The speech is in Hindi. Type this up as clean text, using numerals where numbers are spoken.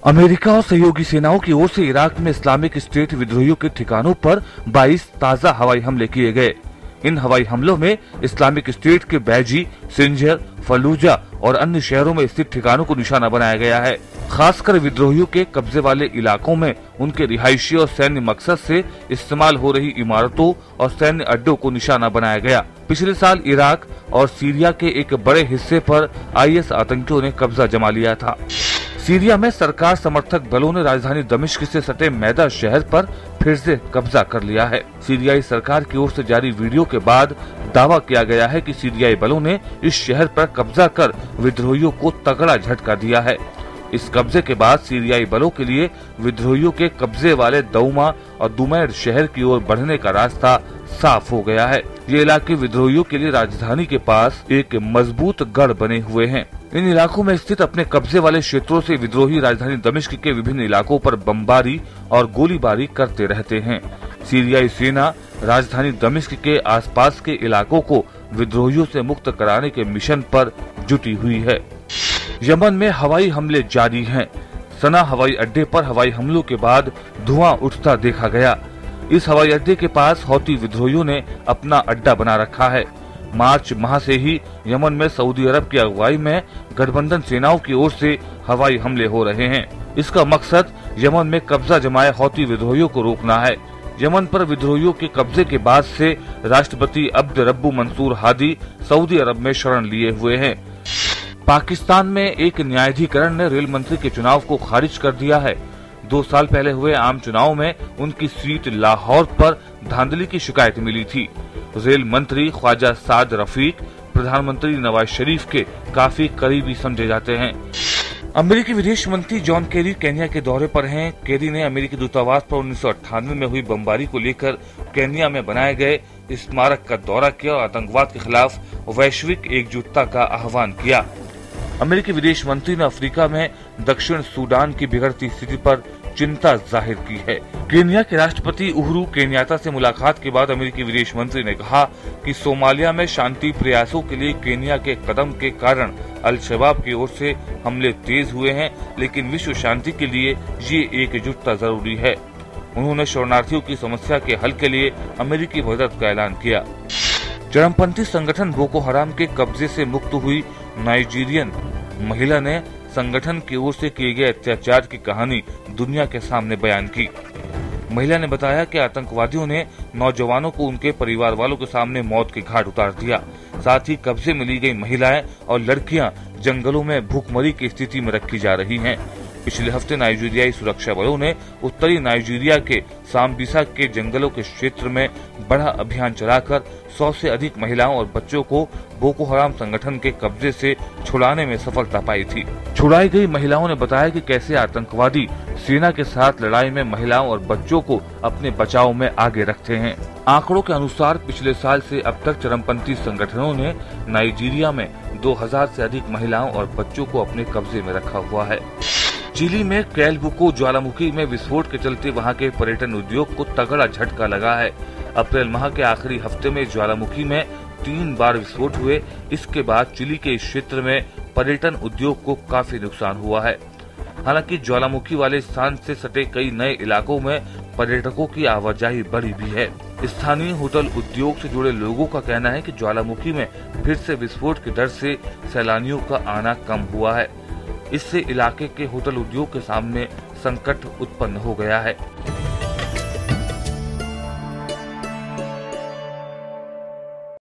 अमेरिका और सहयोगी सेनाओं की ओर से इराक में इस्लामिक स्टेट विद्रोहियों के ठिकानों पर 22 ताज़ा हवाई हमले किए गए। इन हवाई हमलों में इस्लामिक स्टेट के बैजी, सिंजर, फलूजा और अन्य शहरों में स्थित ठिकानों को निशाना बनाया गया है। खासकर विद्रोहियों के कब्जे वाले इलाकों में उनके रिहायशी और सैन्य मकसद से इस्तेमाल हो रही इमारतों और सैन्य अड्डों को निशाना बनाया गया। पिछले साल इराक और सीरिया के एक बड़े हिस्से पर IS आतंकियों ने कब्जा जमा लिया था। सीरिया में सरकार समर्थक बलों ने राजधानी दमिश्क से सटे मैदा शहर पर फिर से कब्जा कर लिया है। सीरियाई सरकार की ओर से जारी वीडियो के बाद दावा किया गया है कि सीरियाई बलों ने इस शहर पर कब्जा कर विद्रोहियों को तगड़ा झटका दिया है। इस कब्जे के बाद सीरियाई बलों के लिए विद्रोहियों के कब्जे वाले दौमा और दुमैर शहर की ओर बढ़ने का रास्ता साफ हो गया है। ये इलाके विद्रोहियों के लिए राजधानी के पास एक मजबूत गढ़ बने हुए हैं। इन इलाकों में स्थित अपने कब्जे वाले क्षेत्रों से विद्रोही राजधानी दमिश्क के विभिन्न इलाकों पर बमबारी और गोलीबारी करते रहते हैं। सीरियाई सेना राजधानी दमिश्क के आसपास के इलाकों को विद्रोहियों से मुक्त कराने के मिशन पर जुटी हुई है। यमन में हवाई हमले जारी हैं। सना हवाई अड्डे पर हवाई हमलों के बाद धुआं उठता देखा गया। इस हवाई अड्डे के पास हौती विद्रोहियों ने अपना अड्डा बना रखा है। मार्च माह से ही यमन में सऊदी अरब की अगुवाई में गठबंधन सेनाओं की ओर से हवाई हमले हो रहे हैं। इसका मकसद यमन में कब्जा जमाए हौती विद्रोहियों को रोकना है। यमन पर विद्रोहियों के कब्जे के बाद से राष्ट्रपति अब्द रब्बू मंसूर हादी सऊदी अरब में शरण लिए हुए हैं। पाकिस्तान में एक न्यायाधिकरण ने रेल मंत्री के चुनाव को खारिज कर दिया है। 2 साल पहले हुए आम चुनाव में उनकी सीट लाहौर पर धांधली की शिकायत मिली थी। रेल मंत्री ख्वाजा साद रफीक प्रधानमंत्री नवाज शरीफ के काफी करीबी समझे जाते हैं। अमेरिकी विदेश मंत्री जॉन केरी केन्या के दौरे पर हैं। केरी ने अमेरिकी दूतावास पर 1998 में हुई बमबारी को लेकर केन्या में बनाए गए स्मारक का दौरा किया और आतंकवाद के खिलाफ वैश्विक एकजुटता का आह्वान किया। अमेरिकी विदेश मंत्री ने अफ्रीका में दक्षिण सूडान की बिगड़ती स्थिति पर चिंता जाहिर की है। केन्या के राष्ट्रपति उहुरु केन्याता से मुलाकात के बाद अमेरिकी विदेश मंत्री ने कहा कि सोमालिया में शांति प्रयासों के लिए केन्या के कदम के कारण अल-शबाब की ओर से हमले तेज हुए हैं, लेकिन विश्व शांति के लिए ये एकजुटता जरूरी है। उन्होंने शरणार्थियों की समस्या के हल के लिए अमेरिकी मदद का ऐलान किया। चरमपंथी संगठन बोको हराम के कब्जे से मुक्त हुई नाइजीरियन महिला ने संगठन की ओर से किए गए अत्याचार की कहानी दुनिया के सामने बयान की। महिला ने बताया कि आतंकवादियों ने नौजवानों को उनके परिवार वालों के सामने मौत के घाट उतार दिया। साथ ही कब्जे में ली गई महिलाएं और लड़कियां जंगलों में भूखमरी की स्थिति में रखी जा रही हैं। पिछले हफ्ते नाइजीरियाई सुरक्षा बलों ने उत्तरी नाइजीरिया के सांबिसा के जंगलों के क्षेत्र में बड़ा अभियान चलाकर 100 से अधिक महिलाओं और बच्चों को बोको हराम संगठन के कब्जे से छुड़ाने में सफलता पाई थी। छुड़ाई गई महिलाओं ने बताया कि कैसे आतंकवादी सेना के साथ लड़ाई में महिलाओं और बच्चों को अपने बचाव में आगे रखते हैं। आंकड़ों के अनुसार पिछले साल से अब तक चरमपंथी संगठनों ने नाइजीरिया में 2000 से अधिक महिलाओं और बच्चों को अपने कब्जे में रखा हुआ है। चिली में कैलबुको ज्वालामुखी में विस्फोट के चलते वहां के पर्यटन उद्योग को तगड़ा झटका लगा है। अप्रैल माह के आखिरी हफ्ते में ज्वालामुखी में 3 बार विस्फोट हुए। इसके बाद चिली के इस क्षेत्र में पर्यटन उद्योग को काफी नुकसान हुआ है। हालांकि ज्वालामुखी वाले स्थान से सटे कई नए इलाकों में पर्यटकों की आवाजाही बढ़ी भी है। स्थानीय होटल उद्योग से जुड़े लोगों का कहना है कि ज्वालामुखी में फिर से विस्फोट के डर से सैलानियों का आना कम हुआ है। इससे इलाके के होटल उद्योग के सामने संकट उत्पन्न हो गया है।